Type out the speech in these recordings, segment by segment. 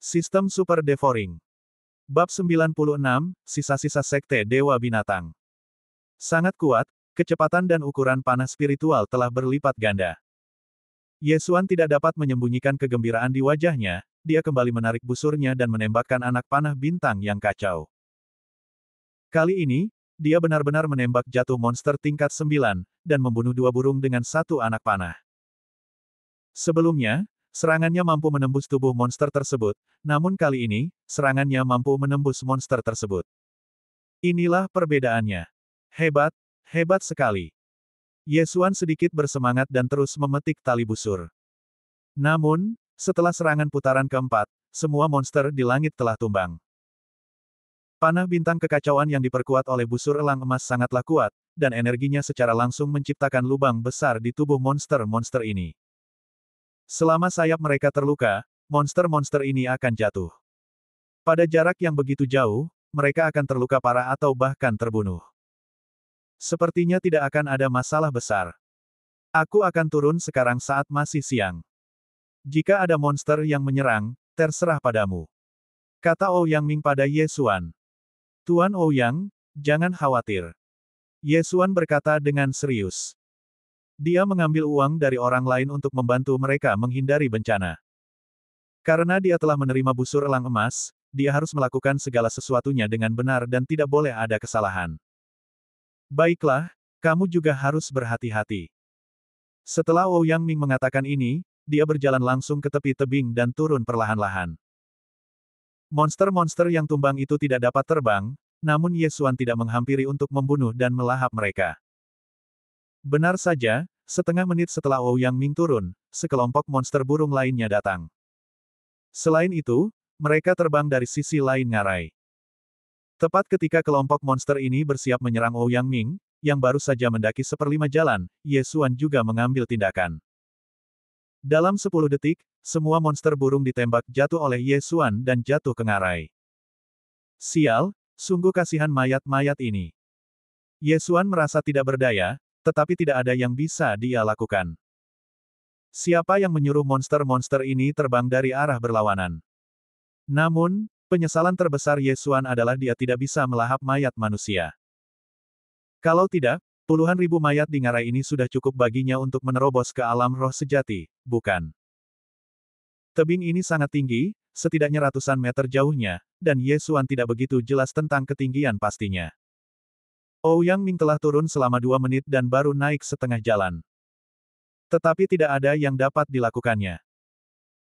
Sistem Super Devouring. Bab 96, Sisa-sisa Sekte Dewa Binatang. Sangat kuat, kecepatan dan ukuran panah spiritual telah berlipat ganda. Ye Xuan tidak dapat menyembunyikan kegembiraan di wajahnya, dia kembali menarik busurnya dan menembakkan anak panah bintang yang kacau. Kali ini, dia benar-benar menembak jatuh monster tingkat 9, dan membunuh 2 burung dengan 1 anak panah. Sebelumnya, serangannya mampu menembus tubuh monster tersebut, namun kali ini, serangannya mampu menembus monster tersebut. Inilah perbedaannya. Hebat, hebat sekali. Ye Xuan sedikit bersemangat dan terus memetik tali busur. Namun, setelah serangan putaran keempat, semua monster di langit telah tumbang. Panah bintang kekacauan yang diperkuat oleh busur elang emas sangatlah kuat, dan energinya secara langsung menciptakan lubang besar di tubuh monster-monster ini. Selama sayap mereka terluka, monster-monster ini akan jatuh. Pada jarak yang begitu jauh, mereka akan terluka parah atau bahkan terbunuh. Sepertinya tidak akan ada masalah besar. Aku akan turun sekarang saat masih siang. Jika ada monster yang menyerang, terserah padamu. Kata Ouyang Ming pada Ye Xuan. Tuan Ouyang, jangan khawatir. Ye Xuan berkata dengan serius. Dia mengambil uang dari orang lain untuk membantu mereka menghindari bencana. Karena dia telah menerima busur elang emas, dia harus melakukan segala sesuatunya dengan benar dan tidak boleh ada kesalahan. Baiklah, kamu juga harus berhati-hati. Setelah Ouyang Ming mengatakan ini, dia berjalan langsung ke tepi tebing dan turun perlahan-lahan. Monster-monster yang tumbang itu tidak dapat terbang, namun Ye Xuan tidak menghampiri untuk membunuh dan melahap mereka. Benar saja, setengah menit setelah Ouyang Ming turun, sekelompok monster burung lainnya datang. Selain itu, mereka terbang dari sisi lain ngarai. Tepat ketika kelompok monster ini bersiap menyerang Ouyang Ming, yang baru saja mendaki 1/5 jalan, Ye Xuan juga mengambil tindakan. Dalam 10 detik, semua monster burung ditembak jatuh oleh Ye Xuan dan jatuh ke ngarai. Sial, sungguh kasihan mayat-mayat ini. Ye Xuan merasa tidak berdaya, tetapi tidak ada yang bisa dia lakukan. Siapa yang menyuruh monster-monster ini terbang dari arah berlawanan? Namun, penyesalan terbesar Ye Xuan adalah dia tidak bisa melahap mayat manusia. Kalau tidak, puluhan ribu mayat di ngarai ini sudah cukup baginya untuk menerobos ke alam roh sejati, bukan? Tebing ini sangat tinggi, setidaknya ratusan meter jauhnya, dan Ye Xuan tidak begitu jelas tentang ketinggian pastinya. Ouyang Ming telah turun selama 2 menit dan baru naik setengah jalan. Tetapi tidak ada yang dapat dilakukannya.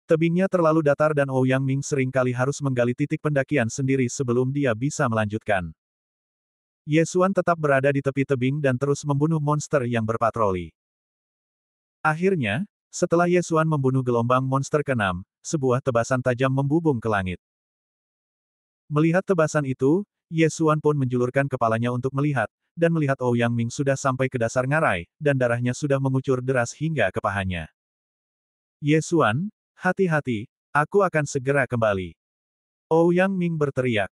Tebingnya terlalu datar dan Ouyang Ming sering kali harus menggali titik pendakian sendiri sebelum dia bisa melanjutkan. Ye Xuan tetap berada di tepi tebing dan terus membunuh monster yang berpatroli. Akhirnya, setelah Ye Xuan membunuh gelombang monster ke-6, sebuah tebasan tajam membubung ke langit. Melihat tebasan itu, Ye Xuan pun menjulurkan kepalanya untuk melihat, dan melihat Ouyang Ming sudah sampai ke dasar ngarai, dan darahnya sudah mengucur deras hingga ke pahanya. Ye Xuan, hati-hati, aku akan segera kembali. Ouyang Ming berteriak.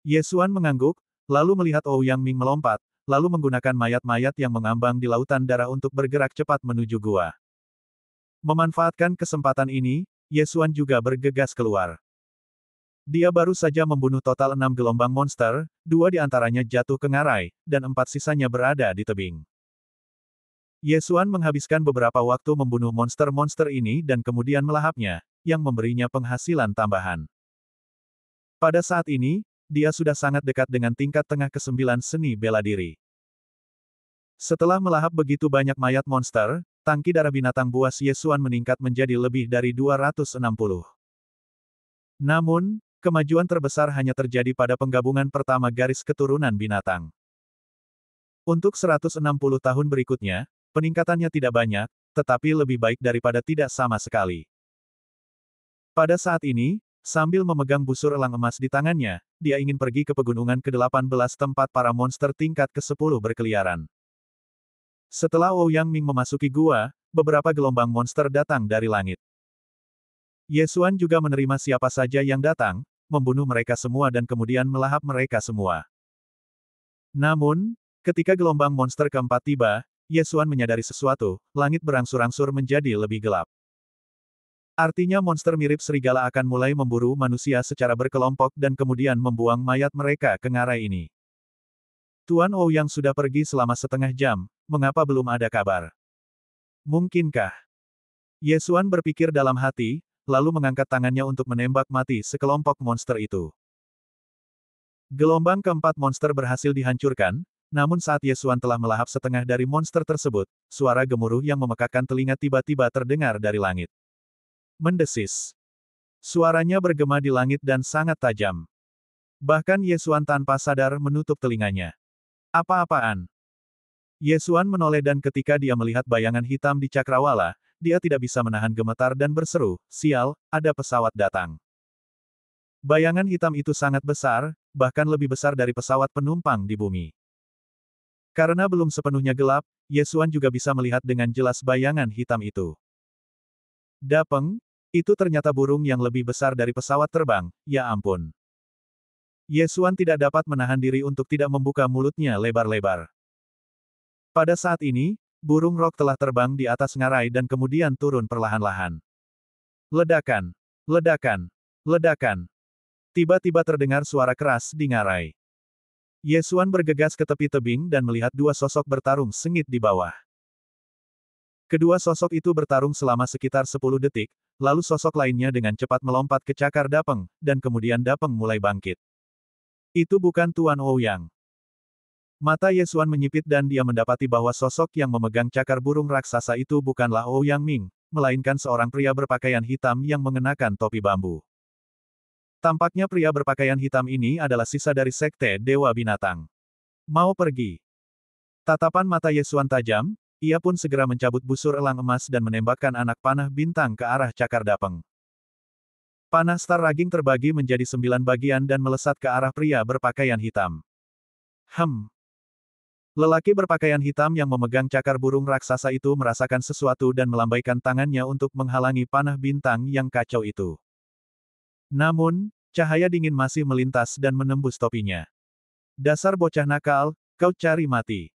Ye Xuan mengangguk, lalu melihat Ouyang Ming melompat, lalu menggunakan mayat-mayat yang mengambang di lautan darah untuk bergerak cepat menuju gua. Memanfaatkan kesempatan ini, Ye Xuan juga bergegas keluar. Dia baru saja membunuh total 6 gelombang monster, 2 di antaranya jatuh ke ngarai, dan 4 sisanya berada di tebing. Ye Xuan menghabiskan beberapa waktu membunuh monster-monster ini dan kemudian melahapnya, yang memberinya penghasilan tambahan. Pada saat ini, dia sudah sangat dekat dengan tingkat tengah ke-9 seni bela diri. Setelah melahap begitu banyak mayat monster, tangki darah binatang buas Ye Xuan meningkat menjadi lebih dari 260. Namun, kemajuan terbesar hanya terjadi pada penggabungan pertama garis keturunan binatang. Untuk 160 tahun berikutnya, peningkatannya tidak banyak, tetapi lebih baik daripada tidak sama sekali. Pada saat ini, sambil memegang busur elang emas di tangannya, dia ingin pergi ke pegunungan ke-18 tempat para monster tingkat ke-10 berkeliaran. Setelah Ouyang Ming memasuki gua, beberapa gelombang monster datang dari langit. Ye Xuan juga menerima siapa saja yang datang, membunuh mereka semua dan kemudian melahap mereka semua. Namun, ketika gelombang monster keempat tiba, Ye Xuan menyadari sesuatu, langit berangsur-angsur menjadi lebih gelap. Artinya monster mirip serigala akan mulai memburu manusia secara berkelompok dan kemudian membuang mayat mereka ke ngarai ini. Tuan Ouyang sudah pergi selama setengah jam, mengapa belum ada kabar? Mungkinkah? Ye Xuan berpikir dalam hati, lalu mengangkat tangannya untuk menembak mati sekelompok monster itu. Gelombang keempat monster berhasil dihancurkan, namun saat Ye Xuan telah melahap setengah dari monster tersebut, suara gemuruh yang memekakkan telinga tiba-tiba terdengar dari langit. Mendesis. Suaranya bergema di langit dan sangat tajam. Bahkan Ye Xuan tanpa sadar menutup telinganya. Apa-apaan? Ye Xuan menoleh dan ketika dia melihat bayangan hitam di cakrawala, dia tidak bisa menahan gemetar dan berseru, "Sial, ada pesawat datang." Bayangan hitam itu sangat besar, bahkan lebih besar dari pesawat penumpang di bumi. Karena belum sepenuhnya gelap, Ye Xuan juga bisa melihat dengan jelas bayangan hitam itu. Dapeng, itu ternyata burung yang lebih besar dari pesawat terbang, ya ampun. Ye Xuan tidak dapat menahan diri untuk tidak membuka mulutnya lebar-lebar. Pada saat ini, burung rok telah terbang di atas ngarai dan kemudian turun perlahan-lahan. Ledakan, ledakan, ledakan. Tiba-tiba terdengar suara keras di ngarai. Ye Xuan bergegas ke tepi tebing dan melihat dua sosok bertarung sengit di bawah. Kedua sosok itu bertarung selama sekitar 10 detik, lalu sosok lainnya dengan cepat melompat ke cakar Dapeng, dan kemudian Dapeng mulai bangkit. Itu bukan Tuan Ouyang. Mata Ye Xuan menyipit dan dia mendapati bahwa sosok yang memegang cakar burung raksasa itu bukanlah Ouyang Ming, melainkan seorang pria berpakaian hitam yang mengenakan topi bambu. Tampaknya pria berpakaian hitam ini adalah sisa dari sekte Dewa Binatang. Mau pergi. Tatapan mata Ye Xuan tajam, ia pun segera mencabut busur elang emas dan menembakkan anak panah bintang ke arah cakar Dapeng. Panah star raging terbagi menjadi 9 bagian dan melesat ke arah pria berpakaian hitam. Lelaki berpakaian hitam yang memegang cakar burung raksasa itu merasakan sesuatu dan melambaikan tangannya untuk menghalangi panah bintang yang kacau itu. Namun, cahaya dingin masih melintas dan menembus topinya. Dasar bocah nakal, kau cari mati.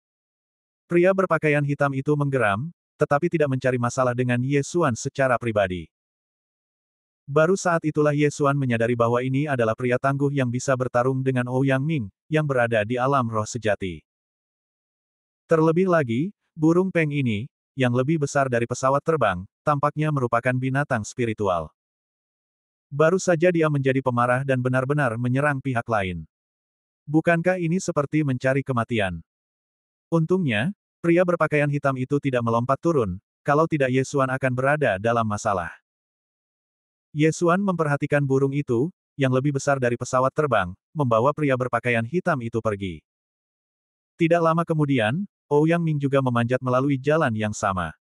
Pria berpakaian hitam itu menggeram, tetapi tidak mencari masalah dengan Ye Xuan secara pribadi. Baru saat itulah Ye Xuan menyadari bahwa ini adalah pria tangguh yang bisa bertarung dengan Ouyang Ming, yang berada di alam roh sejati. Terlebih lagi, burung peng ini, yang lebih besar dari pesawat terbang, tampaknya merupakan binatang spiritual. Baru saja dia menjadi pemarah dan benar-benar menyerang pihak lain. Bukankah ini seperti mencari kematian? Untungnya, pria berpakaian hitam itu tidak melompat turun, kalau tidak Ye Xuan akan berada dalam masalah. Ye Xuan memperhatikan burung itu, yang lebih besar dari pesawat terbang, membawa pria berpakaian hitam itu pergi. Tidak lama kemudian, Ouyang Ming juga memanjat melalui jalan yang sama.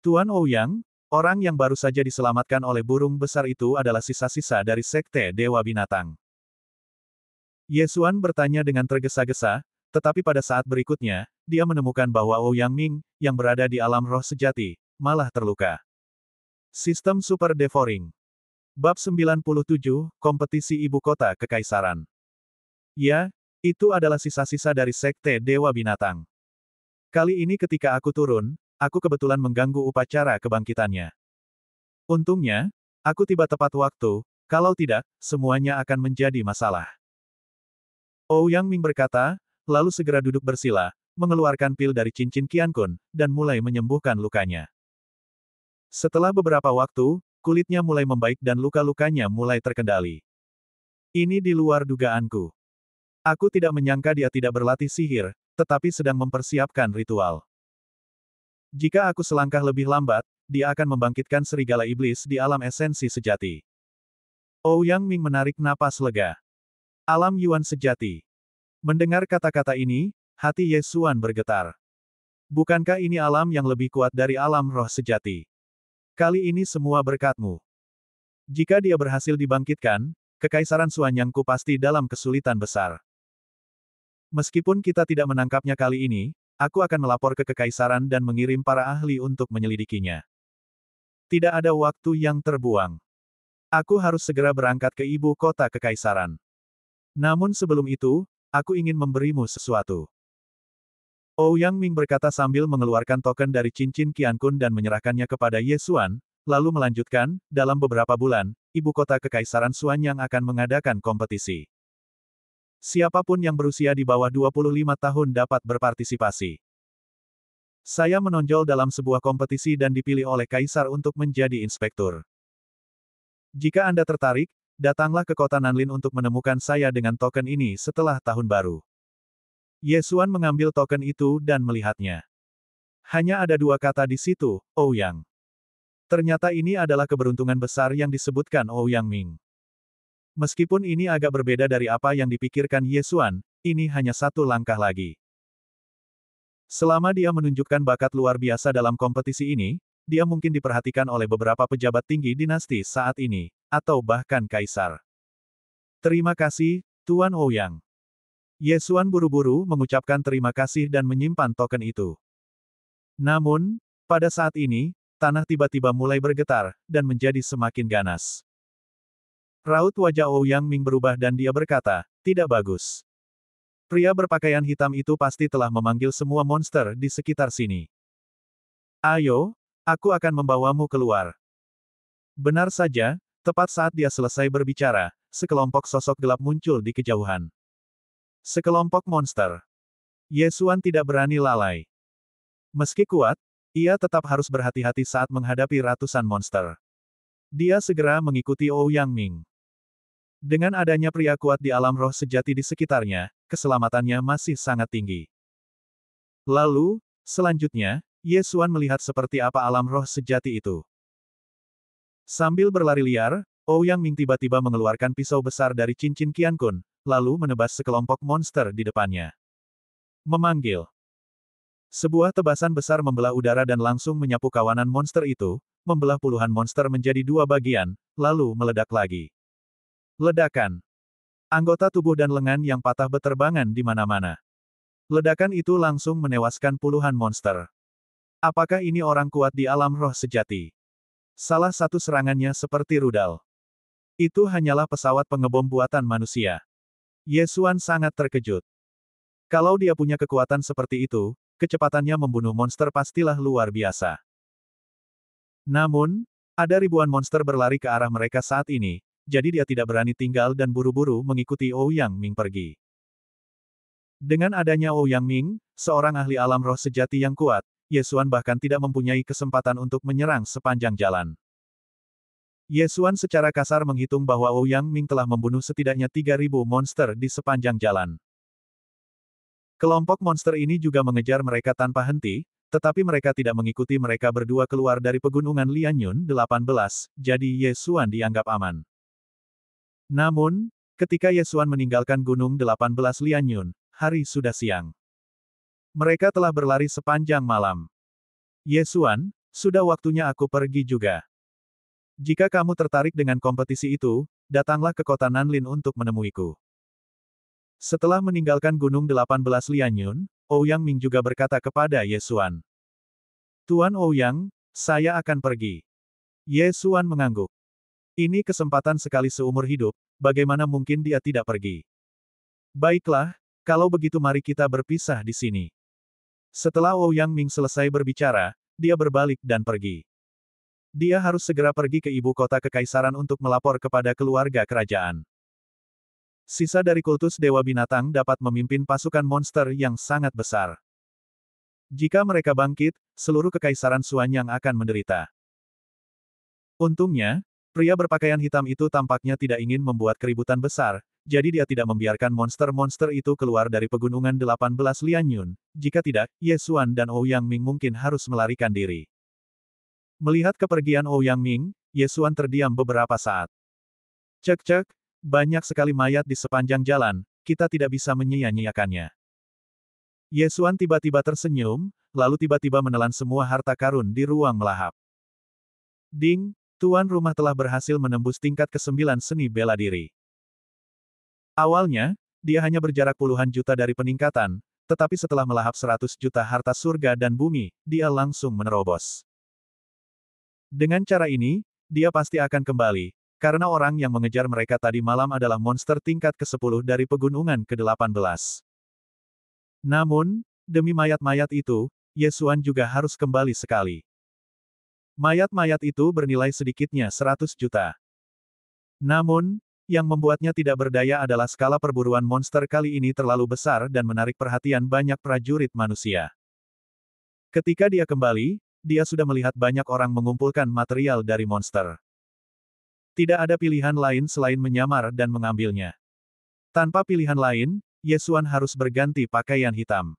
Tuan Ouyang, orang yang baru saja diselamatkan oleh burung besar itu adalah sisa-sisa dari sekte Dewa Binatang. Ye Xuan bertanya dengan tergesa-gesa, tetapi pada saat berikutnya, dia menemukan bahwa Ouyang Ming, yang berada di alam roh sejati, malah terluka. Sistem Super Devouring. Bab 97, Kompetisi Ibu Kota Kekaisaran. Ya, itu adalah sisa-sisa dari sekte Dewa Binatang. Kali ini ketika aku turun, aku kebetulan mengganggu upacara kebangkitannya. Untungnya, aku tiba tepat waktu, kalau tidak, semuanya akan menjadi masalah. Ouyang Ming berkata, lalu segera duduk bersila, mengeluarkan pil dari cincin Qian Kun, dan mulai menyembuhkan lukanya. Setelah beberapa waktu, kulitnya mulai membaik dan luka-lukanya mulai terkendali. Ini di luar dugaanku. Aku tidak menyangka dia tidak berlatih sihir, tetapi sedang mempersiapkan ritual. Jika aku selangkah lebih lambat, dia akan membangkitkan serigala iblis di alam esensi sejati. Ouyang Ming menarik napas lega. Alam Yuan sejati. Mendengar kata-kata ini, hati Ye Xuan bergetar. Bukankah ini alam yang lebih kuat dari alam roh sejati? Kali ini semua berkatmu. Jika dia berhasil dibangkitkan, Kekaisaran Suanyangku pasti dalam kesulitan besar. Meskipun kita tidak menangkapnya kali ini, aku akan melapor ke Kekaisaran dan mengirim para ahli untuk menyelidikinya. Tidak ada waktu yang terbuang. Aku harus segera berangkat ke ibu kota Kekaisaran. Namun sebelum itu, aku ingin memberimu sesuatu. Ouyang Ming berkata sambil mengeluarkan token dari cincin Qian Kun dan menyerahkannya kepada Ye Xuan, lalu melanjutkan, dalam beberapa bulan, ibu kota Kekaisaran Xuanyang akan mengadakan kompetisi. Siapapun yang berusia di bawah 25 tahun dapat berpartisipasi. Saya menonjol dalam sebuah kompetisi dan dipilih oleh Kaisar untuk menjadi inspektur. Jika Anda tertarik, datanglah ke kota Nanlin untuk menemukan saya dengan token ini setelah tahun baru. Ye Xuan mengambil token itu dan melihatnya. Hanya ada dua kata di situ, Ouyang. Ternyata ini adalah keberuntungan besar yang disebutkan Ouyang Ming. Meskipun ini agak berbeda dari apa yang dipikirkan Ye Xuan, ini hanya satu langkah lagi. Selama dia menunjukkan bakat luar biasa dalam kompetisi ini, dia mungkin diperhatikan oleh beberapa pejabat tinggi dinasti saat ini, atau bahkan kaisar. Terima kasih, Tuan Ouyang. Ye Xuan buru-buru mengucapkan terima kasih dan menyimpan token itu. Namun, pada saat ini, tanah tiba-tiba mulai bergetar, dan menjadi semakin ganas. Raut wajah Ouyang Ming berubah dan dia berkata, tidak bagus. Pria berpakaian hitam itu pasti telah memanggil semua monster di sekitar sini. Ayo, aku akan membawamu keluar. Benar saja, tepat saat dia selesai berbicara, sekelompok sosok gelap muncul di kejauhan. Sekelompok monster. Ye Xuan tidak berani lalai. Meski kuat, ia tetap harus berhati-hati saat menghadapi ratusan monster. Dia segera mengikuti Ouyang Ming. Dengan adanya pria kuat di alam roh sejati di sekitarnya, keselamatannya masih sangat tinggi. Lalu, selanjutnya, Ye Xuan melihat seperti apa alam roh sejati itu. Sambil berlari liar, Ouyang Ming tiba-tiba mengeluarkan pisau besar dari cincin Qiankun, lalu menebas sekelompok monster di depannya. Memanggil. Sebuah tebasan besar membelah udara dan langsung menyapu kawanan monster itu, membelah puluhan monster menjadi dua bagian, lalu meledak lagi. Ledakan. Anggota tubuh dan lengan yang patah beterbangan di mana-mana. Ledakan itu langsung menewaskan puluhan monster. Apakah ini orang kuat di alam roh sejati? Salah satu serangannya seperti rudal. Itu hanyalah pesawat pengebom buatan manusia. Ye Xuan sangat terkejut. Kalau dia punya kekuatan seperti itu, kecepatannya membunuh monster pastilah luar biasa. Namun, ada ribuan monster berlari ke arah mereka saat ini, jadi dia tidak berani tinggal dan buru-buru mengikuti Ouyang Ming pergi. Dengan adanya Ouyang Ming, seorang ahli alam roh sejati yang kuat, Ye Xuan bahkan tidak mempunyai kesempatan untuk menyerang sepanjang jalan. Ye Xuan secara kasar menghitung bahwa Ouyang Ming telah membunuh setidaknya 3.000 monster di sepanjang jalan. Kelompok monster ini juga mengejar mereka tanpa henti, tetapi mereka tidak mengikuti mereka berdua keluar dari pegunungan Lianyun 18, jadi Ye Xuan dianggap aman. Namun, ketika Ye Xuan meninggalkan gunung 18 Lianyun, hari sudah siang. Mereka telah berlari sepanjang malam. Ye Xuan, sudah waktunya aku pergi juga. Jika kamu tertarik dengan kompetisi itu, datanglah ke kota Nanlin untuk menemuiku. Setelah meninggalkan gunung 18 Lianyun, Ouyang Ming juga berkata kepada Ye Xuan. Tuan Ouyang, saya akan pergi. Ye Xuan mengangguk. Ini kesempatan sekali seumur hidup, bagaimana mungkin dia tidak pergi? Baiklah, kalau begitu mari kita berpisah di sini. Setelah Ouyang Ming selesai berbicara, dia berbalik dan pergi. Dia harus segera pergi ke ibu kota kekaisaran untuk melapor kepada keluarga kerajaan. Sisa dari kultus Dewa Binatang dapat memimpin pasukan monster yang sangat besar. Jika mereka bangkit, seluruh kekaisaran Xuanyang akan menderita. Untungnya, pria berpakaian hitam itu tampaknya tidak ingin membuat keributan besar, jadi dia tidak membiarkan monster-monster itu keluar dari pegunungan 18 Lianyun. Jika tidak, Ye Xuan dan Ouyang Ming mungkin harus melarikan diri. Melihat kepergian Ouyang Ming, Ye Xuan terdiam beberapa saat. Cek-cek, banyak sekali mayat di sepanjang jalan, kita tidak bisa menyia-nyiakannya. Ye Xuan tiba-tiba tersenyum, lalu tiba-tiba menelan semua harta karun di ruang melahap. Ding, tuan rumah telah berhasil menembus tingkat ke-9 seni bela diri. Awalnya, dia hanya berjarak puluhan juta dari peningkatan, tetapi setelah melahap 100 juta harta surga dan bumi, dia langsung menerobos. Dengan cara ini, dia pasti akan kembali, karena orang yang mengejar mereka tadi malam adalah monster tingkat ke-10 dari pegunungan ke-18. Namun, demi mayat-mayat itu, Ye Xuan juga harus kembali sekali. Mayat-mayat itu bernilai sedikitnya 100 juta. Namun, yang membuatnya tidak berdaya adalah skala perburuan monster kali ini terlalu besar dan menarik perhatian banyak prajurit manusia. Ketika dia kembali, dia sudah melihat banyak orang mengumpulkan material dari monster. Tidak ada pilihan lain selain menyamar dan mengambilnya. Tanpa pilihan lain, Yesuan harus berganti pakaian hitam.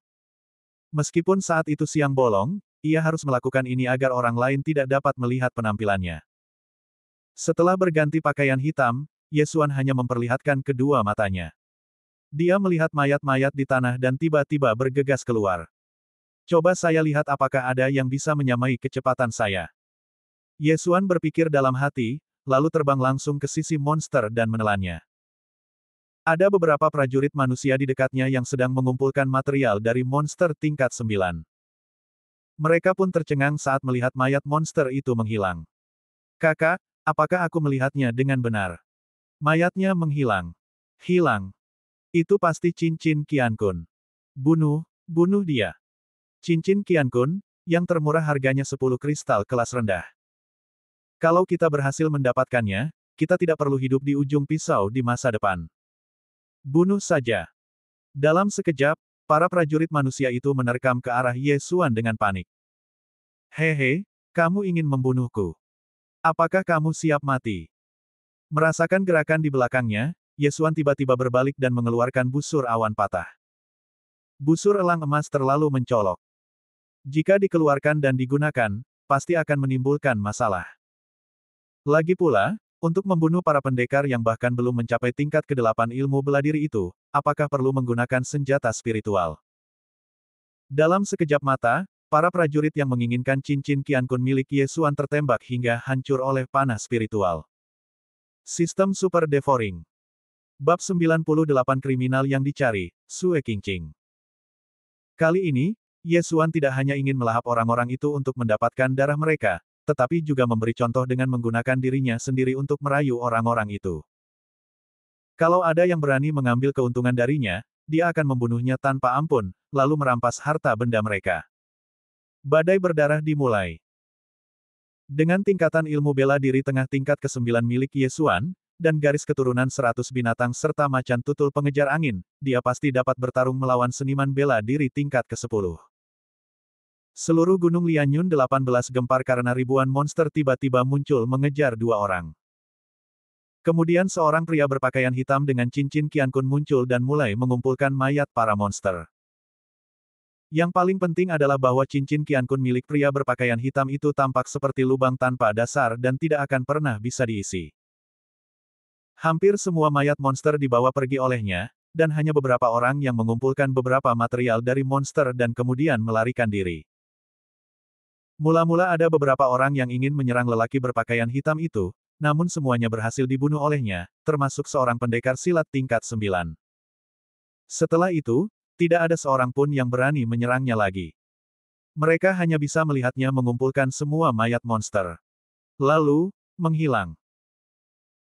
Meskipun saat itu siang bolong, ia harus melakukan ini agar orang lain tidak dapat melihat penampilannya. Setelah berganti pakaian hitam, Yesuan hanya memperlihatkan kedua matanya. Dia melihat mayat-mayat di tanah dan tiba-tiba bergegas keluar. Coba saya lihat apakah ada yang bisa menyamai kecepatan saya. Yesuan berpikir dalam hati, lalu terbang langsung ke sisi monster dan menelannya. Ada beberapa prajurit manusia di dekatnya yang sedang mengumpulkan material dari monster tingkat 9. Mereka pun tercengang saat melihat mayat monster itu menghilang. Kakak, apakah aku melihatnya dengan benar? Mayatnya menghilang. Hilang. Itu pasti cincin Qiankun. Bunuh dia. Cincin Qiankun, yang termurah harganya 10 kristal kelas rendah. Kalau kita berhasil mendapatkannya, kita tidak perlu hidup di ujung pisau di masa depan. Bunuh saja. Dalam sekejap, para prajurit manusia itu menerkam ke arah Yesuan dengan panik. Hehe, kamu ingin membunuhku. Apakah kamu siap mati? Merasakan gerakan di belakangnya, Yesuan tiba-tiba berbalik dan mengeluarkan busur awan patah. Busur elang emas terlalu mencolok. Jika dikeluarkan dan digunakan, pasti akan menimbulkan masalah. Lagi pula, untuk membunuh para pendekar yang bahkan belum mencapai tingkat ke-8 ilmu bela diri itu, apakah perlu menggunakan senjata spiritual? Dalam sekejap mata, para prajurit yang menginginkan cincin Qiankun milik Yesuan tertembak hingga hancur oleh panah spiritual. Sistem Super Devouring. Bab 98 Kriminal yang dicari, Sue Qingqing. Kali ini, Yesuan tidak hanya ingin melahap orang-orang itu untuk mendapatkan darah mereka, tetapi juga memberi contoh dengan menggunakan dirinya sendiri untuk merayu orang-orang itu. Kalau ada yang berani mengambil keuntungan darinya, dia akan membunuhnya tanpa ampun, lalu merampas harta benda mereka. Badai berdarah dimulai. Dengan tingkatan ilmu bela diri tengah tingkat ke-9 milik Yesuan, dan garis keturunan 100 binatang serta macan tutul pengejar angin, dia pasti dapat bertarung melawan seniman bela diri tingkat ke-10. Seluruh Gunung Lianyun 18 gempar karena ribuan monster tiba-tiba muncul mengejar dua orang. Kemudian seorang pria berpakaian hitam dengan cincin Qiankun muncul dan mulai mengumpulkan mayat para monster. Yang paling penting adalah bahwa cincin Qiankun milik pria berpakaian hitam itu tampak seperti lubang tanpa dasar dan tidak akan pernah bisa diisi. Hampir semua mayat monster dibawa pergi olehnya, dan hanya beberapa orang yang mengumpulkan beberapa material dari monster dan kemudian melarikan diri. Mula-mula ada beberapa orang yang ingin menyerang lelaki berpakaian hitam itu, namun semuanya berhasil dibunuh olehnya, termasuk seorang pendekar silat tingkat 9. Setelah itu, tidak ada seorang pun yang berani menyerangnya lagi. Mereka hanya bisa melihatnya mengumpulkan semua mayat monster. Lalu, menghilang.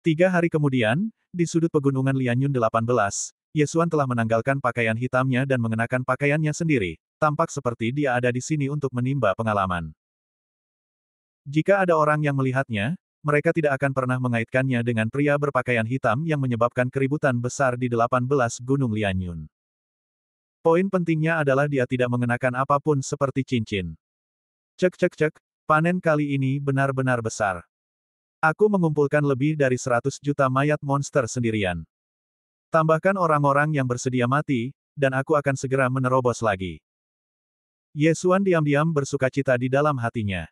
3 hari kemudian, di sudut pegunungan Lianyun 18, Yesuan telah menanggalkan pakaian hitamnya dan mengenakan pakaiannya sendiri, tampak seperti dia ada di sini untuk menimba pengalaman. Jika ada orang yang melihatnya, mereka tidak akan pernah mengaitkannya dengan pria berpakaian hitam yang menyebabkan keributan besar di 18 Gunung Lianyun. Poin pentingnya adalah dia tidak mengenakan apapun seperti cincin. Cek, panen kali ini benar-benar besar. Aku mengumpulkan lebih dari 100 juta mayat monster sendirian. Tambahkan orang-orang yang bersedia mati, dan aku akan segera menerobos lagi. Yesuan diam-diam bersukacita di dalam hatinya.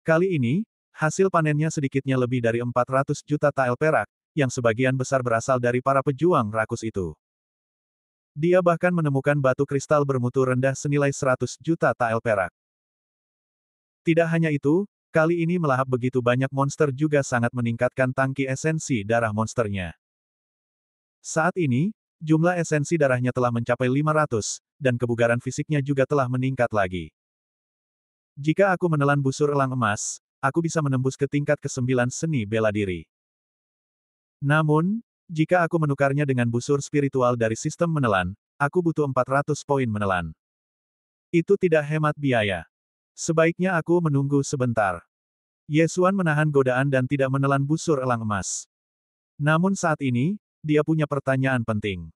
Kali ini, hasil panennya sedikitnya lebih dari 400 juta tael perak, yang sebagian besar berasal dari para pejuang rakus itu. Dia bahkan menemukan batu kristal bermutu rendah senilai 100 juta tael perak. Tidak hanya itu, kali ini melahap begitu banyak monster juga sangat meningkatkan tangki esensi darah monsternya. Saat ini, jumlah esensi darahnya telah mencapai 500, dan kebugaran fisiknya juga telah meningkat lagi. Jika aku menelan busur elang emas, aku bisa menembus ke tingkat ke-9 seni bela diri. Namun, jika aku menukarnya dengan busur spiritual dari sistem menelan, aku butuh 400 poin menelan. Itu tidak hemat biaya. Sebaiknya aku menunggu sebentar. Ye Xuan menahan godaan dan tidak menelan busur elang emas. Namun saat ini, dia punya pertanyaan penting.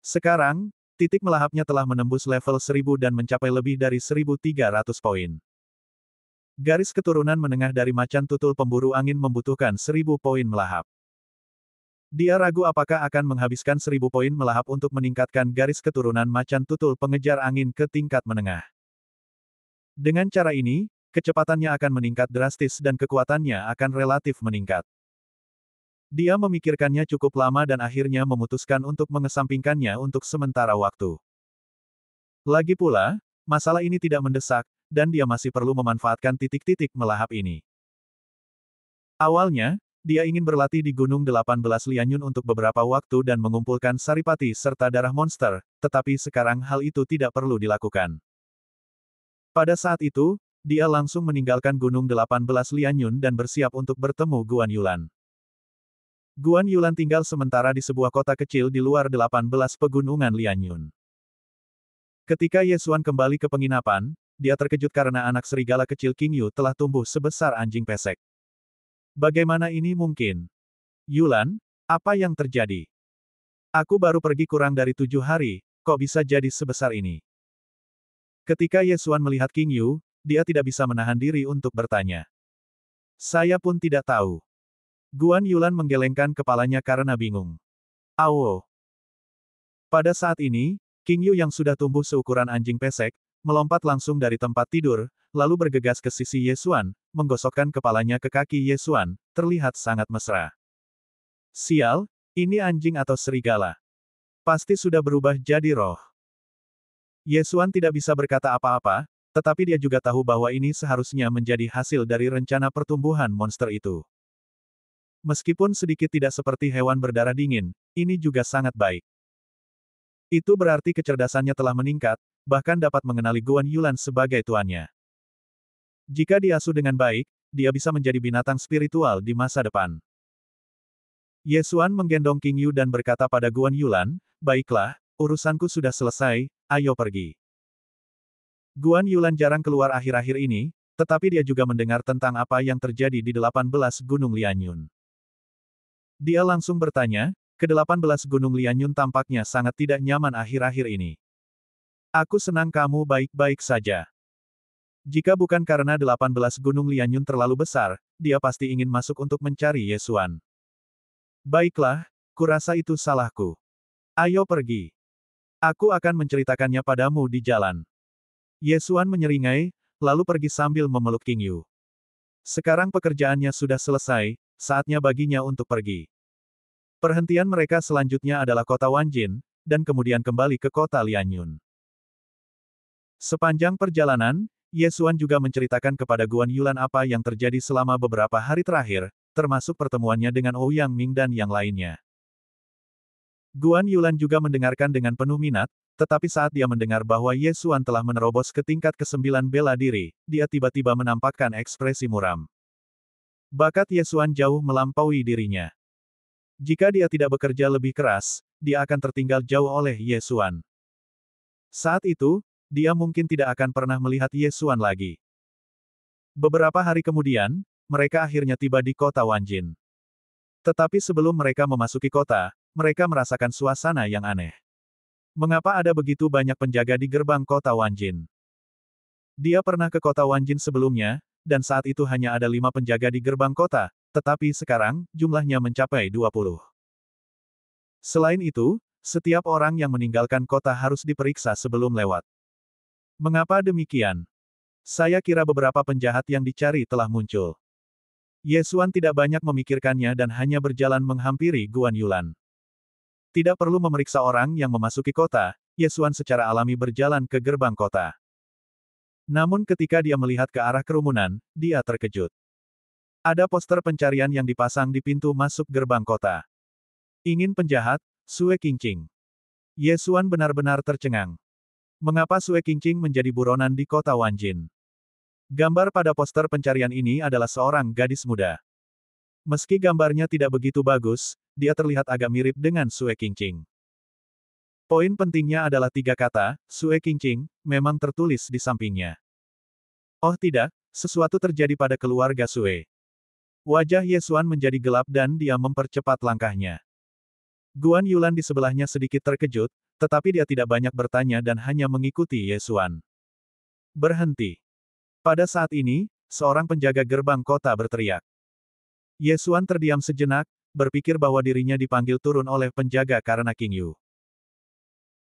Sekarang, titik melahapnya telah menembus level 1000 dan mencapai lebih dari 1300 poin. Garis keturunan menengah dari macan tutul pemburu angin membutuhkan 1000 poin melahap. Dia ragu apakah akan menghabiskan 1000 poin melahap untuk meningkatkan garis keturunan macan tutul pengejar angin ke tingkat menengah. Dengan cara ini, kecepatannya akan meningkat drastis dan kekuatannya akan relatif meningkat. Dia memikirkannya cukup lama dan akhirnya memutuskan untuk mengesampingkannya untuk sementara waktu. Lagi pula, masalah ini tidak mendesak, dan dia masih perlu memanfaatkan titik-titik melahap ini. Awalnya, dia ingin berlatih di Gunung 18 Lianyun untuk beberapa waktu dan mengumpulkan saripati serta darah monster, tetapi sekarang hal itu tidak perlu dilakukan. Pada saat itu, dia langsung meninggalkan Gunung 18 Lianyun dan bersiap untuk bertemu Guan Yulan. Guan Yulan tinggal sementara di sebuah kota kecil di luar 18 pegunungan Lianyun. Ketika Ye Xuan kembali ke penginapan, dia terkejut karena anak serigala kecil King Yu telah tumbuh sebesar anjing pesek. Bagaimana ini mungkin? Yulan, apa yang terjadi? Aku baru pergi kurang dari 7 hari, kok bisa jadi sebesar ini? Ketika Ye Xuan melihat King Yu, dia tidak bisa menahan diri untuk bertanya. Saya pun tidak tahu. Guan Yulan menggelengkan kepalanya karena bingung. Awo. Pada saat ini, King Yu yang sudah tumbuh seukuran anjing pesek, melompat langsung dari tempat tidur, lalu bergegas ke sisi Ye Xuan, menggosokkan kepalanya ke kaki Ye Xuan, terlihat sangat mesra. Sial, ini anjing atau serigala? Pasti sudah berubah jadi roh. Ye Xuan tidak bisa berkata apa-apa, tetapi dia juga tahu bahwa ini seharusnya menjadi hasil dari rencana pertumbuhan monster itu. Meskipun sedikit tidak seperti hewan berdarah dingin, ini juga sangat baik. Itu berarti kecerdasannya telah meningkat, bahkan dapat mengenali Guan Yulan sebagai tuannya. Jika diasuh dengan baik, dia bisa menjadi binatang spiritual di masa depan. Ye Xuan menggendong King Yu dan berkata pada Guan Yulan, baiklah, urusanku sudah selesai, ayo pergi. Guan Yulan jarang keluar akhir-akhir ini, tetapi dia juga mendengar tentang apa yang terjadi di 18 Gunung Lianyun. Dia langsung bertanya, ke-18 Gunung Lianyun tampaknya sangat tidak nyaman akhir-akhir ini. Aku senang kamu baik-baik saja. Jika bukan karena 18 Gunung Lianyun terlalu besar, dia pasti ingin masuk untuk mencari Ye Xuan. Baiklah, kurasa itu salahku. Ayo pergi. Aku akan menceritakannya padamu di jalan. Ye Xuan menyeringai, lalu pergi sambil memeluk King Yu. Sekarang pekerjaannya sudah selesai, saatnya baginya untuk pergi. Perhentian mereka selanjutnya adalah kota Wanjin, dan kemudian kembali ke kota Lianyun. Sepanjang perjalanan, Ye Xuan juga menceritakan kepada Guan Yulan apa yang terjadi selama beberapa hari terakhir, termasuk pertemuannya dengan Ouyang Ming dan yang lainnya. Guan Yulan juga mendengarkan dengan penuh minat, tetapi saat dia mendengar bahwa Ye Xuan telah menerobos ke tingkat ke-9 bela diri, dia tiba-tiba menampakkan ekspresi muram. Bakat Ye Xuan jauh melampaui dirinya. Jika dia tidak bekerja lebih keras, dia akan tertinggal jauh oleh Ye Xuan. Saat itu, dia mungkin tidak akan pernah melihat Ye Xuan lagi. Beberapa hari kemudian, mereka akhirnya tiba di kota Wanjin. Tetapi sebelum mereka memasuki kota, mereka merasakan suasana yang aneh. Mengapa ada begitu banyak penjaga di gerbang kota Wanjin? Dia pernah ke kota Wanjin sebelumnya, dan saat itu hanya ada 5 penjaga di gerbang kota, tetapi sekarang, jumlahnya mencapai 20. Selain itu, setiap orang yang meninggalkan kota harus diperiksa sebelum lewat. Mengapa demikian? Saya kira beberapa penjahat yang dicari telah muncul. Ye Xuan tidak banyak memikirkannya dan hanya berjalan menghampiri Guan Yulan. Tidak perlu memeriksa orang yang memasuki kota, Ye Xuan secara alami berjalan ke gerbang kota. Namun ketika dia melihat ke arah kerumunan, dia terkejut. Ada poster pencarian yang dipasang di pintu masuk gerbang kota. Ingin penjahat, Sue Qingqing. Ye Xuan benar-benar tercengang. Mengapa Sue Qingqing menjadi buronan di kota Wanjin? Gambar pada poster pencarian ini adalah seorang gadis muda. Meski gambarnya tidak begitu bagus, dia terlihat agak mirip dengan Sue Qingqing. Poin pentingnya adalah 3 kata, Sue Qingqing, memang tertulis di sampingnya. Oh tidak, sesuatu terjadi pada keluarga Sue. Wajah Ye Xuan menjadi gelap dan dia mempercepat langkahnya. Guan Yulan di sebelahnya sedikit terkejut, tetapi dia tidak banyak bertanya dan hanya mengikuti Ye Xuan. Berhenti. Pada saat ini, seorang penjaga gerbang kota berteriak. Ye Xuan terdiam sejenak, berpikir bahwa dirinya dipanggil turun oleh penjaga karena King Yu.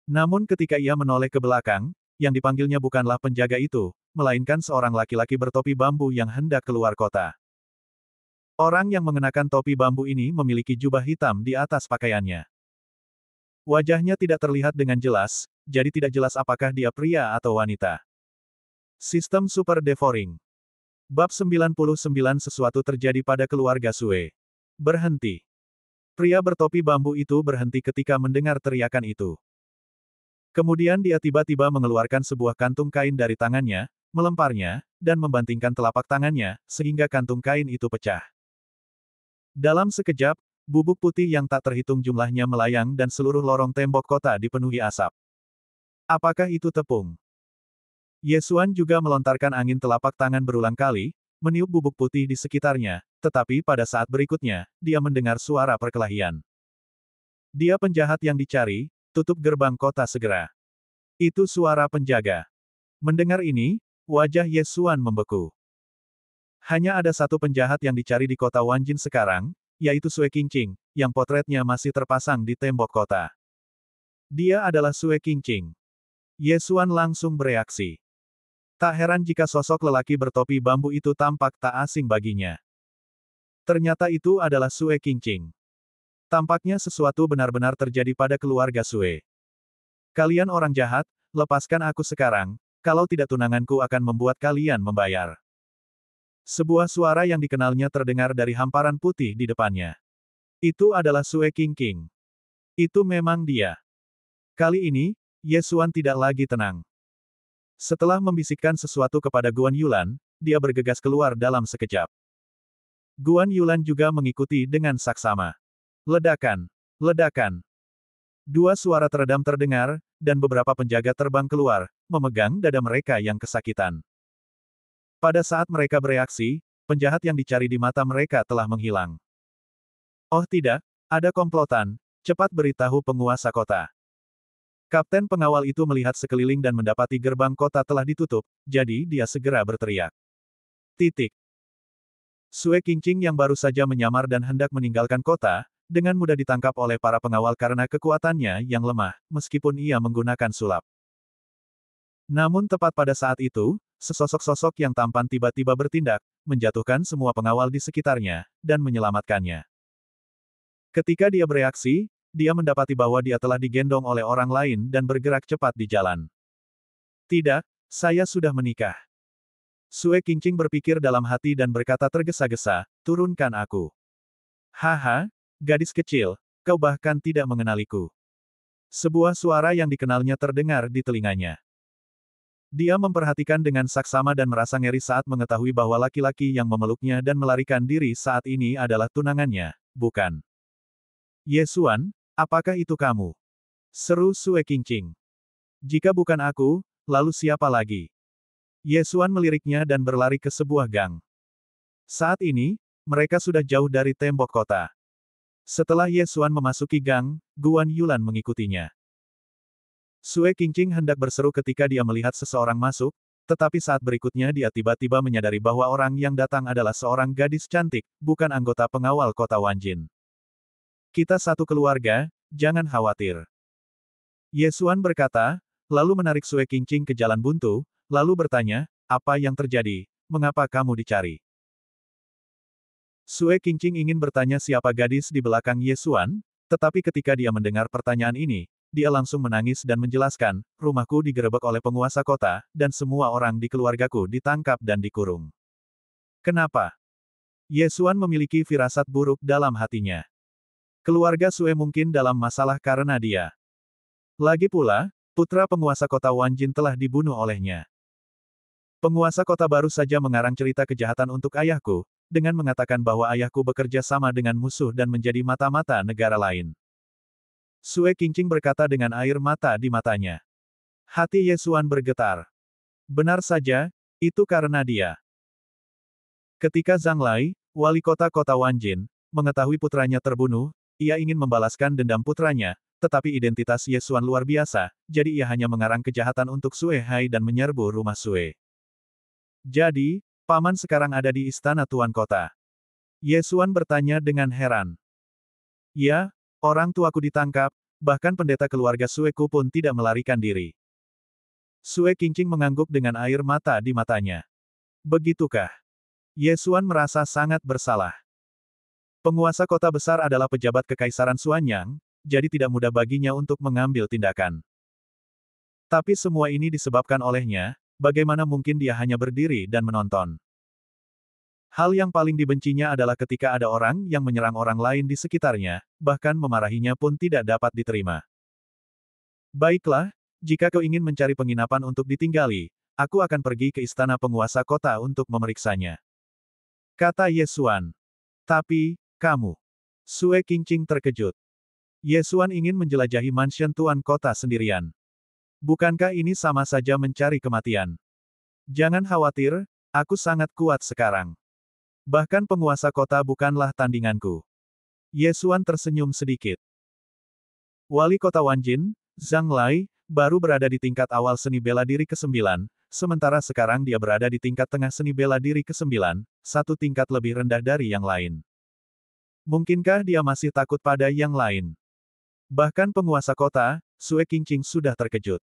Namun ketika ia menoleh ke belakang, yang dipanggilnya bukanlah penjaga itu, melainkan seorang laki-laki bertopi bambu yang hendak keluar kota. Orang yang mengenakan topi bambu ini memiliki jubah hitam di atas pakaiannya. Wajahnya tidak terlihat dengan jelas, jadi tidak jelas apakah dia pria atau wanita. Sistem Super Devouring. Bab 99 sesuatu terjadi pada keluarga Sue. Berhenti. Pria bertopi bambu itu berhenti ketika mendengar teriakan itu. Kemudian dia tiba-tiba mengeluarkan sebuah kantung kain dari tangannya, melemparnya, dan membantingkan telapak tangannya, sehingga kantung kain itu pecah. Dalam sekejap, bubuk putih yang tak terhitung jumlahnya melayang dan seluruh lorong tembok kota dipenuhi asap. Apakah itu tepung? Ye Xuan juga melontarkan angin telapak tangan berulang kali, meniup bubuk putih di sekitarnya, tetapi pada saat berikutnya, dia mendengar suara perkelahian. Dia penjahat yang dicari, tutup gerbang kota segera. Itu suara penjaga. Mendengar ini, wajah Ye Xuan membeku. Hanya ada satu penjahat yang dicari di kota Wanjin sekarang, yaitu Sue Qingqing, yang potretnya masih terpasang di tembok kota. Dia adalah Sue Qingqing. Ye Xuan langsung bereaksi. Tak heran jika sosok lelaki bertopi bambu itu tampak tak asing baginya. Ternyata itu adalah Sue Qingqing. Tampaknya sesuatu benar-benar terjadi pada keluarga Sue. Kalian orang jahat, lepaskan aku sekarang, kalau tidak tunanganku akan membuat kalian membayar. Sebuah suara yang dikenalnya terdengar dari hamparan putih di depannya. Itu adalah Sue Qingqing. Itu memang dia. Kali ini, Ye Xuan tidak lagi tenang. Setelah membisikkan sesuatu kepada Guan Yulan, dia bergegas keluar dalam sekejap. Guan Yulan juga mengikuti dengan saksama. Ledakan! Ledakan! Dua suara teredam terdengar, dan beberapa penjaga terbang keluar, memegang dada mereka yang kesakitan. Pada saat mereka bereaksi, penjahat yang dicari di mata mereka telah menghilang. Oh tidak, ada komplotan, cepat beritahu penguasa kota. Kapten pengawal itu melihat sekeliling dan mendapati gerbang kota telah ditutup, jadi dia segera berteriak. Titik. Sue Qingqing yang baru saja menyamar dan hendak meninggalkan kota, dengan mudah ditangkap oleh para pengawal karena kekuatannya yang lemah, meskipun ia menggunakan sulap. Namun tepat pada saat itu, sesosok-sosok yang tampan tiba-tiba bertindak, menjatuhkan semua pengawal di sekitarnya, dan menyelamatkannya. Ketika dia bereaksi, dia mendapati bahwa dia telah digendong oleh orang lain dan bergerak cepat di jalan. Tidak, saya sudah menikah. Sue Qingqing berpikir dalam hati dan berkata tergesa-gesa, turunkan aku. Haha, gadis kecil, kau bahkan tidak mengenaliku. Sebuah suara yang dikenalnya terdengar di telinganya. Dia memperhatikan dengan saksama dan merasa ngeri saat mengetahui bahwa laki-laki yang memeluknya dan melarikan diri saat ini adalah tunangannya, bukan? Ye Xuan, apakah itu kamu? Seru Sue Qingqing. Jika bukan aku, lalu siapa lagi? Ye Xuan meliriknya dan berlari ke sebuah gang. Saat ini, mereka sudah jauh dari tembok kota. Setelah Ye Xuan memasuki gang, Guan Yulan mengikutinya. Sue Qingqing hendak berseru ketika dia melihat seseorang masuk, tetapi saat berikutnya dia tiba-tiba menyadari bahwa orang yang datang adalah seorang gadis cantik, bukan anggota pengawal kota Wanjin. Kita satu keluarga, jangan khawatir. Ye Xuan berkata, lalu menarik Sue Qingqing ke jalan buntu, lalu bertanya, apa yang terjadi, mengapa kamu dicari? Sue Qingqing ingin bertanya siapa gadis di belakang Ye Xuan, tetapi ketika dia mendengar pertanyaan ini, dia langsung menangis dan menjelaskan, rumahku digerebek oleh penguasa kota, dan semua orang di keluargaku ditangkap dan dikurung. Kenapa? Ye Xuan memiliki firasat buruk dalam hatinya. Keluarga Sue mungkin dalam masalah karena dia. Lagi pula, putra penguasa kota Wanjin telah dibunuh olehnya. Penguasa kota baru saja mengarang cerita kejahatan untuk ayahku, dengan mengatakan bahwa ayahku bekerja sama dengan musuh dan menjadi mata-mata negara lain. Sue Qingqing berkata dengan air mata di matanya. Hati Ye Xuan bergetar. Benar saja, itu karena dia. Ketika Zhang Lai, wali kota Wanjin, mengetahui putranya terbunuh, ia ingin membalaskan dendam putranya, tetapi identitas Ye Xuan luar biasa, jadi ia hanya mengarang kejahatan untuk Sue Hai dan menyerbu rumah Sue. Jadi, paman sekarang ada di istana tuan kota. Ye Xuan bertanya dengan heran. Ya, orang tuaku ditangkap, bahkan pendeta keluarga Sueku pun tidak melarikan diri. Sue Qingqing mengangguk dengan air mata di matanya. Begitukah? Ye Xuan merasa sangat bersalah. Penguasa kota besar adalah pejabat kekaisaran Xuanyang, jadi tidak mudah baginya untuk mengambil tindakan. Tapi semua ini disebabkan olehnya, bagaimana mungkin dia hanya berdiri dan menonton. Hal yang paling dibencinya adalah ketika ada orang yang menyerang orang lain di sekitarnya, bahkan memarahinya pun tidak dapat diterima. Baiklah, jika kau ingin mencari penginapan untuk ditinggali, aku akan pergi ke istana penguasa kota untuk memeriksanya. Kata Ye Xuan. Tapi, kamu. Sue Qingqing terkejut. Ye Xuan ingin menjelajahi mansion tuan kota sendirian. Bukankah ini sama saja mencari kematian? Jangan khawatir, aku sangat kuat sekarang. Bahkan penguasa kota bukanlah tandinganku. Ye Xuan tersenyum sedikit. Wali kota Wanjin, Zhang Lai, baru berada di tingkat awal seni bela diri ke-9, sementara sekarang dia berada di tingkat tengah seni bela diri ke-9, satu tingkat lebih rendah dari yang lain. Mungkinkah dia masih takut pada yang lain? Bahkan penguasa kota, Sue Qingqing sudah terkejut.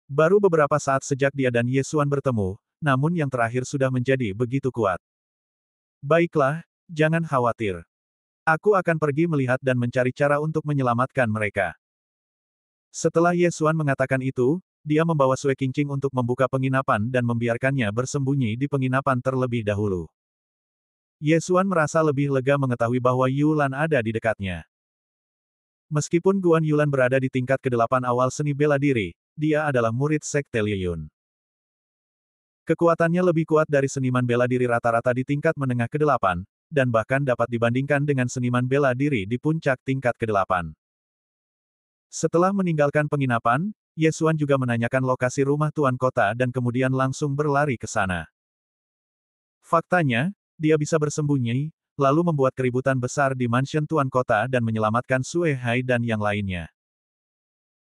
Baru beberapa saat sejak dia dan Ye Xuan bertemu, namun yang terakhir sudah menjadi begitu kuat. Baiklah, jangan khawatir. Aku akan pergi melihat dan mencari cara untuk menyelamatkan mereka. Setelah Ye Xuan mengatakan itu, dia membawa Sue Qingqing untuk membuka penginapan dan membiarkannya bersembunyi di penginapan terlebih dahulu. Ye Xuan merasa lebih lega mengetahui bahwa Yulan ada di dekatnya. Meskipun Guan Yulan berada di tingkat ke-8 awal seni bela diri, dia adalah murid sekte Liyun. Kekuatannya lebih kuat dari seniman bela diri rata-rata di tingkat menengah ke-8, dan bahkan dapat dibandingkan dengan seniman bela diri di puncak tingkat ke-8. Setelah meninggalkan penginapan, Ye Xuan juga menanyakan lokasi rumah tuan kota dan kemudian langsung berlari ke sana. Faktanya, dia bisa bersembunyi, lalu membuat keributan besar di mansion tuan kota dan menyelamatkan Sue Hai dan yang lainnya.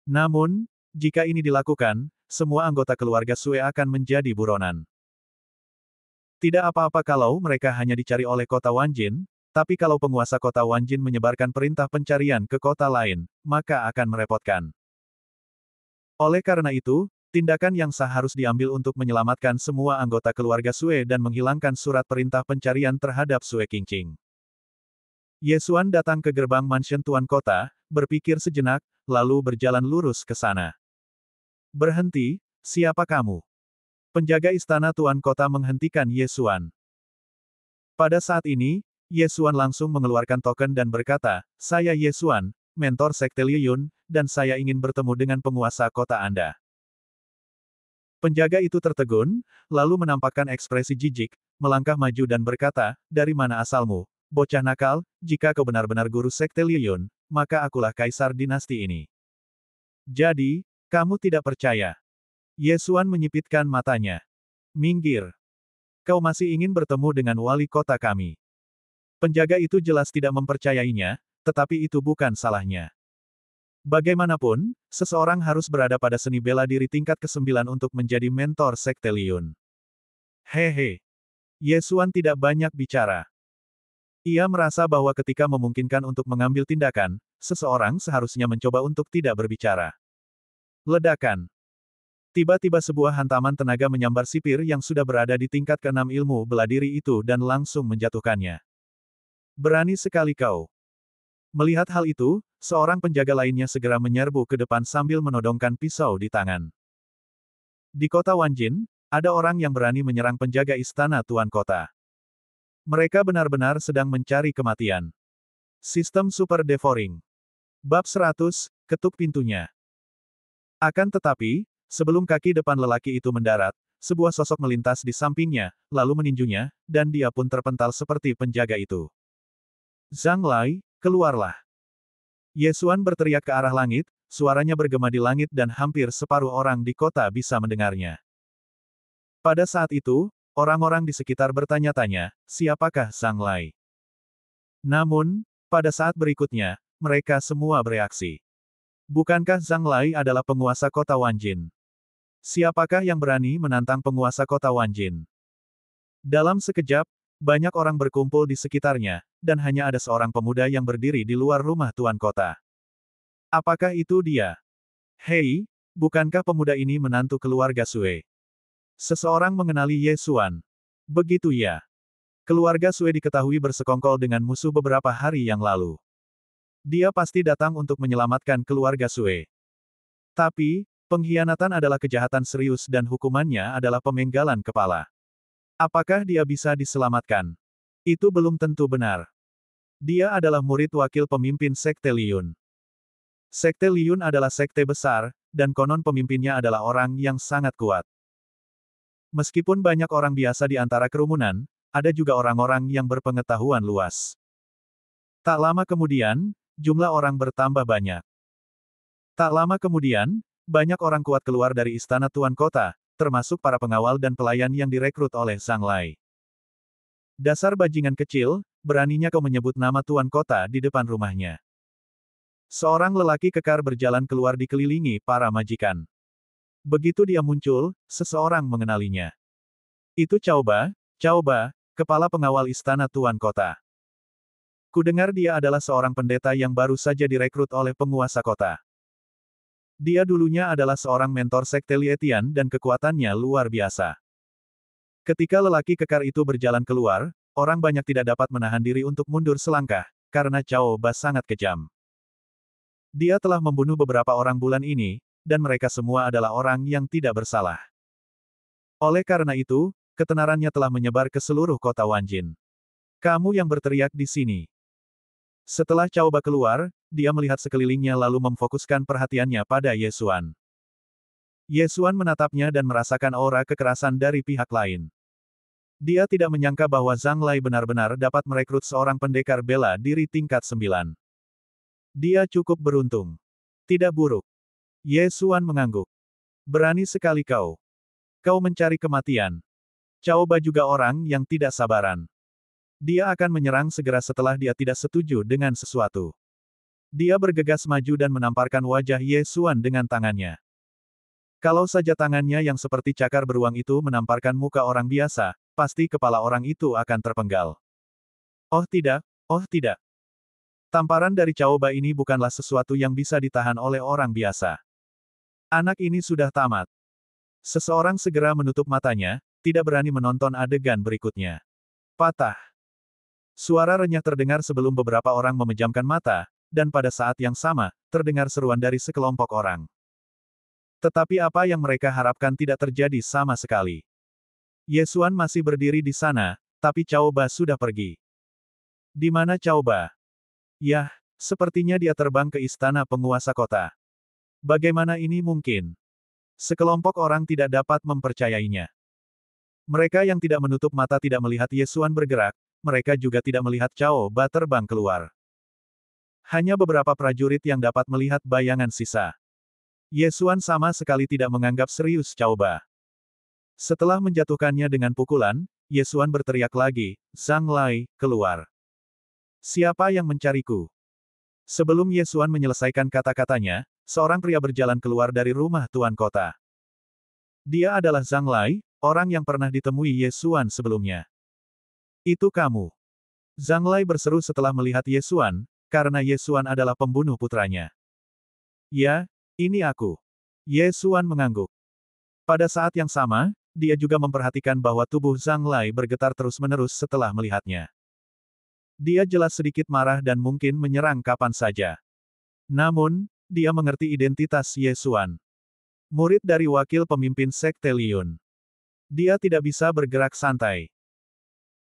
Namun, jika ini dilakukan, semua anggota keluarga Sue akan menjadi buronan. Tidak apa-apa kalau mereka hanya dicari oleh kota Wanjin, tapi kalau penguasa kota Wanjin menyebarkan perintah pencarian ke kota lain, maka akan merepotkan. Oleh karena itu, tindakan yang sah harus diambil untuk menyelamatkan semua anggota keluarga Sue dan menghilangkan surat perintah pencarian terhadap Sue Qingqing. Ye Xuan datang ke gerbang mansion tuan kota, berpikir sejenak, lalu berjalan lurus ke sana. Berhenti, siapa kamu? Penjaga istana tuan kota menghentikan Ye Xuan. Pada saat ini, Ye Xuan langsung mengeluarkan token dan berkata, saya Ye Xuan, mentor sekte Liyun, dan saya ingin bertemu dengan penguasa kota Anda. Penjaga itu tertegun, lalu menampakkan ekspresi jijik, melangkah maju dan berkata, dari mana asalmu, bocah nakal, jika kau benar-benar guru sekte Liyun, maka akulah kaisar dinasti ini. Jadi, kamu tidak percaya. Ye Xuan menyipitkan matanya. Minggir. Kau masih ingin bertemu dengan wali kota kami. Penjaga itu jelas tidak mempercayainya, tetapi itu bukan salahnya. Bagaimanapun, seseorang harus berada pada seni bela diri tingkat ke-9 untuk menjadi mentor sekte Liyun. Hehe. Ye Xuan tidak banyak bicara. Ia merasa bahwa ketika memungkinkan untuk mengambil tindakan, seseorang seharusnya mencoba untuk tidak berbicara. Ledakan. Tiba-tiba sebuah hantaman tenaga menyambar sipir yang sudah berada di tingkat ke-6 ilmu bela diri itu dan langsung menjatuhkannya. Berani sekali kau. Melihat hal itu, seorang penjaga lainnya segera menyerbu ke depan sambil menodongkan pisau di tangan. Di kota Wanjin, ada orang yang berani menyerang penjaga istana tuan kota. Mereka benar-benar sedang mencari kematian. Sistem Super Devouring. Bab 100, ketuk pintunya. Akan tetapi, sebelum kaki depan lelaki itu mendarat, sebuah sosok melintas di sampingnya, lalu meninjunya, dan dia pun terpental seperti penjaga itu. Zhang Lai, keluarlah. Ye Xuan berteriak ke arah langit, suaranya bergema di langit dan hampir separuh orang di kota bisa mendengarnya. Pada saat itu, orang-orang di sekitar bertanya-tanya, siapakah Zhang Lai? Namun, pada saat berikutnya, mereka semua bereaksi. Bukankah Zhang Lai adalah penguasa kota Wanjin? Siapakah yang berani menantang penguasa kota Wanjin? Dalam sekejap, banyak orang berkumpul di sekitarnya, dan hanya ada seorang pemuda yang berdiri di luar rumah tuan kota. Apakah itu dia? Hei, bukankah pemuda ini menantu keluarga Sue? Seseorang mengenali Ye Xuan. Begitu ya. Keluarga Sue diketahui bersekongkol dengan musuh beberapa hari yang lalu. Dia pasti datang untuk menyelamatkan keluarga Sue. Tapi, pengkhianatan adalah kejahatan serius dan hukumannya adalah pemenggalan kepala. Apakah dia bisa diselamatkan? Itu belum tentu benar. Dia adalah murid wakil pemimpin Sekte Liyun. Sekte Liyun adalah sekte besar, dan konon pemimpinnya adalah orang yang sangat kuat. Meskipun banyak orang biasa di antara kerumunan, ada juga orang-orang yang berpengetahuan luas. Tak lama kemudian, jumlah orang bertambah banyak. Tak lama kemudian, banyak orang kuat keluar dari istana tuan kota, termasuk para pengawal dan pelayan yang direkrut oleh Zhang Lai. Dasar bajingan kecil, beraninya kau menyebut nama tuan kota di depan rumahnya. Seorang lelaki kekar berjalan keluar dikelilingi para majikan. Begitu dia muncul, seseorang mengenalinya. Itu Cao Ba, kepala pengawal istana tuan kota. Kudengar dia adalah seorang pendeta yang baru saja direkrut oleh penguasa kota. Dia dulunya adalah seorang mentor sekte Lietian dan kekuatannya luar biasa. Ketika lelaki kekar itu berjalan keluar, orang banyak tidak dapat menahan diri untuk mundur selangkah, karena Cao Ba sangat kejam. Dia telah membunuh beberapa orang bulan ini, dan mereka semua adalah orang yang tidak bersalah. Oleh karena itu, ketenarannya telah menyebar ke seluruh kota Wanjin. Kamu yang berteriak di sini. Setelah Cao Ba keluar, dia melihat sekelilingnya lalu memfokuskan perhatiannya pada Ye Xuan. Ye Xuan menatapnya dan merasakan aura kekerasan dari pihak lain. Dia tidak menyangka bahwa Zhang Lai benar-benar dapat merekrut seorang pendekar bela diri tingkat 9. Dia cukup beruntung. Tidak buruk. Ye Xuan mengangguk. Berani sekali kau. Kau mencari kematian. Cao Ba juga orang yang tidak sabaran. Dia akan menyerang segera setelah dia tidak setuju dengan sesuatu. Dia bergegas maju dan menamparkan wajah Ye Xuan dengan tangannya. Kalau saja tangannya yang seperti cakar beruang itu menamparkan muka orang biasa, pasti kepala orang itu akan terpenggal. Oh tidak, oh tidak. Tamparan dari Cao Ba ini bukanlah sesuatu yang bisa ditahan oleh orang biasa. Anak ini sudah tamat. Seseorang segera menutup matanya, tidak berani menonton adegan berikutnya. Patah. Suara renyah terdengar sebelum beberapa orang memejamkan mata, dan pada saat yang sama, terdengar seruan dari sekelompok orang. Tetapi apa yang mereka harapkan tidak terjadi sama sekali. Ye Xuan masih berdiri di sana, tapi Cao Ba sudah pergi. Di mana Cao Ba? Yah, sepertinya dia terbang ke istana penguasa kota. Bagaimana ini mungkin? Sekelompok orang tidak dapat mempercayainya. Mereka yang tidak menutup mata tidak melihat Ye Xuan bergerak, mereka juga tidak melihat Cao Ba terbang keluar. Hanya beberapa prajurit yang dapat melihat bayangan sisa. Ye Xuan sama sekali tidak menganggap serius Cao Ba. Setelah menjatuhkannya dengan pukulan, Ye Xuan berteriak lagi, Zhang Lai, keluar. Siapa yang mencariku? Sebelum Ye Xuan menyelesaikan kata-katanya, seorang pria berjalan keluar dari rumah tuan kota. Dia adalah Zhang Lai, orang yang pernah ditemui Ye Xuan sebelumnya. Itu kamu. Zhang Lai berseru setelah melihat Ye Xuan, karena Ye Xuan adalah pembunuh putranya. Ya, ini aku. Ye Xuan mengangguk. Pada saat yang sama, dia juga memperhatikan bahwa tubuh Zhang Lai bergetar terus-menerus setelah melihatnya. Dia jelas sedikit marah dan mungkin menyerang kapan saja. Namun, dia mengerti identitas Ye Xuan. Murid dari wakil pemimpin Sekte Liyun. Dia tidak bisa bergerak santai.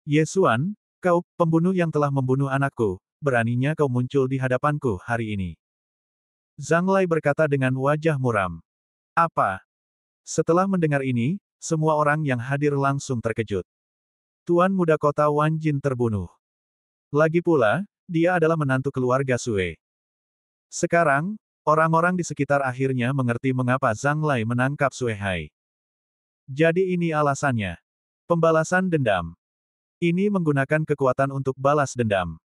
Ye Xuan, kau, pembunuh yang telah membunuh anakku, beraninya kau muncul di hadapanku hari ini. Zhang Lai berkata dengan wajah muram. Apa? Setelah mendengar ini, semua orang yang hadir langsung terkejut. Tuan muda kota Wanjin terbunuh. Lagi pula, dia adalah menantu keluarga Sue. Sekarang, orang-orang di sekitar akhirnya mengerti mengapa Zhang Lai menangkap Sue Hai. Jadi ini alasannya. Pembalasan dendam. Ini menggunakan kekuatan untuk balas dendam.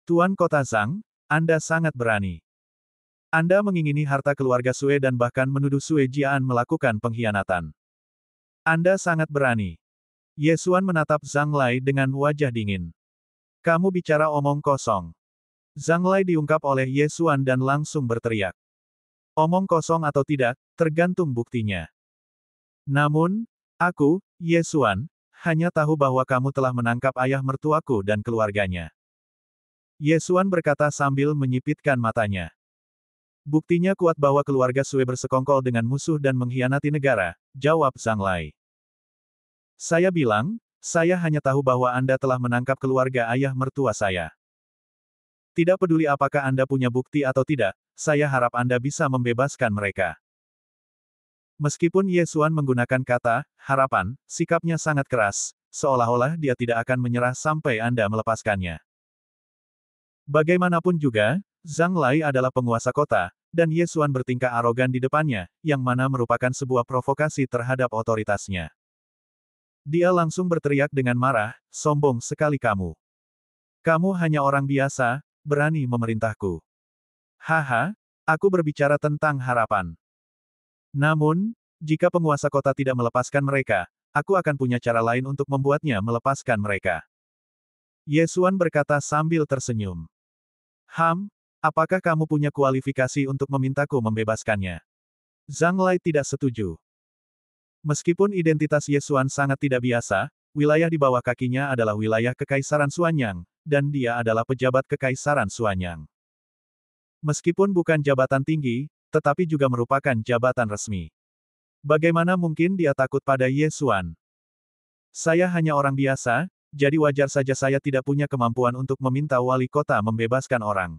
Tuan Kota Zhang, Anda sangat berani. Anda mengingini harta keluarga Sue dan bahkan menuduh Sue Jian melakukan pengkhianatan. Anda sangat berani. Ye Xuan menatap Zhang Lai dengan wajah dingin. Kamu bicara omong kosong. Zhang Lai diungkap oleh Ye Xuan dan langsung berteriak. Omong kosong atau tidak, tergantung buktinya. Namun, aku, Ye Xuan, hanya tahu bahwa kamu telah menangkap ayah mertuaku dan keluarganya. Ye Xuan berkata sambil menyipitkan matanya. Buktinya kuat bahwa keluarga Sue bersekongkol dengan musuh dan mengkhianati negara, jawab Zhang Lai. Saya bilang, saya hanya tahu bahwa Anda telah menangkap keluarga ayah mertua saya. Tidak peduli apakah Anda punya bukti atau tidak, saya harap Anda bisa membebaskan mereka. Meskipun Ye Xuan menggunakan kata, harapan, sikapnya sangat keras, seolah-olah dia tidak akan menyerah sampai Anda melepaskannya. Bagaimanapun juga, Zhang Lai adalah penguasa kota, dan Ye Xuan bertingkah arogan di depannya, yang mana merupakan sebuah provokasi terhadap otoritasnya. Dia langsung berteriak dengan marah, sombong sekali kamu. Kamu hanya orang biasa, berani memerintahku. Haha, aku berbicara tentang harapan. Namun, jika penguasa kota tidak melepaskan mereka, aku akan punya cara lain untuk membuatnya melepaskan mereka. Ye Xuan berkata sambil tersenyum. Apakah kamu punya kualifikasi untuk memintaku membebaskannya? Zhang Lai tidak setuju. Meskipun identitas Ye Xuan sangat tidak biasa, wilayah di bawah kakinya adalah wilayah Kekaisaran Xuanyang, dan dia adalah pejabat Kekaisaran Xuanyang. Meskipun bukan jabatan tinggi, tetapi juga merupakan jabatan resmi. Bagaimana mungkin dia takut pada Ye Xuan? Saya hanya orang biasa, jadi wajar saja saya tidak punya kemampuan untuk meminta wali kota membebaskan orang.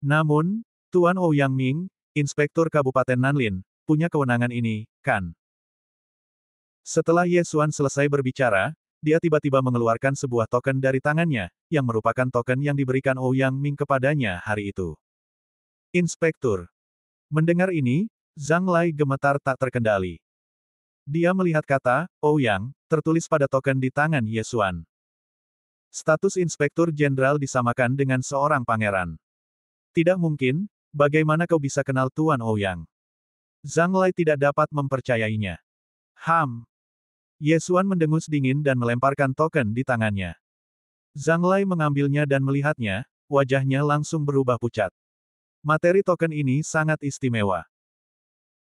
Namun, Tuan Ouyang Ming, Inspektur Kabupaten Nanlin, punya kewenangan ini, kan? Setelah Ye Xuan selesai berbicara, dia tiba-tiba mengeluarkan sebuah token dari tangannya, yang merupakan token yang diberikan Ouyang Ming kepadanya hari itu. Inspektur. Mendengar ini, Zhang Lai gemetar tak terkendali. Dia melihat kata, Ouyang, tertulis pada token di tangan Ye Xuan. Status Inspektur Jenderal disamakan dengan seorang pangeran. Tidak mungkin, bagaimana kau bisa kenal Tuan Ouyang? Zhang Lai tidak dapat mempercayainya. Ye Xuan mendengus dingin dan melemparkan token di tangannya. Zhang Lai mengambilnya dan melihatnya, wajahnya langsung berubah pucat. Materi token ini sangat istimewa.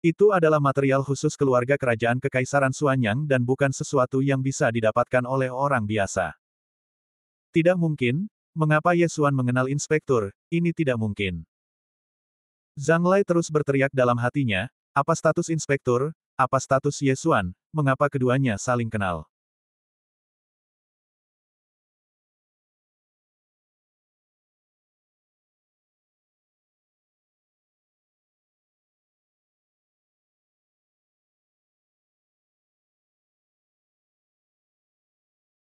Itu adalah material khusus keluarga kerajaan Kekaisaran Xuanyang dan bukan sesuatu yang bisa didapatkan oleh orang biasa. Tidak mungkin, mengapa Ye Xuan mengenal inspektur, ini tidak mungkin. Zhang Lai terus berteriak dalam hatinya, apa status inspektur, apa status Ye Xuan, mengapa keduanya saling kenal.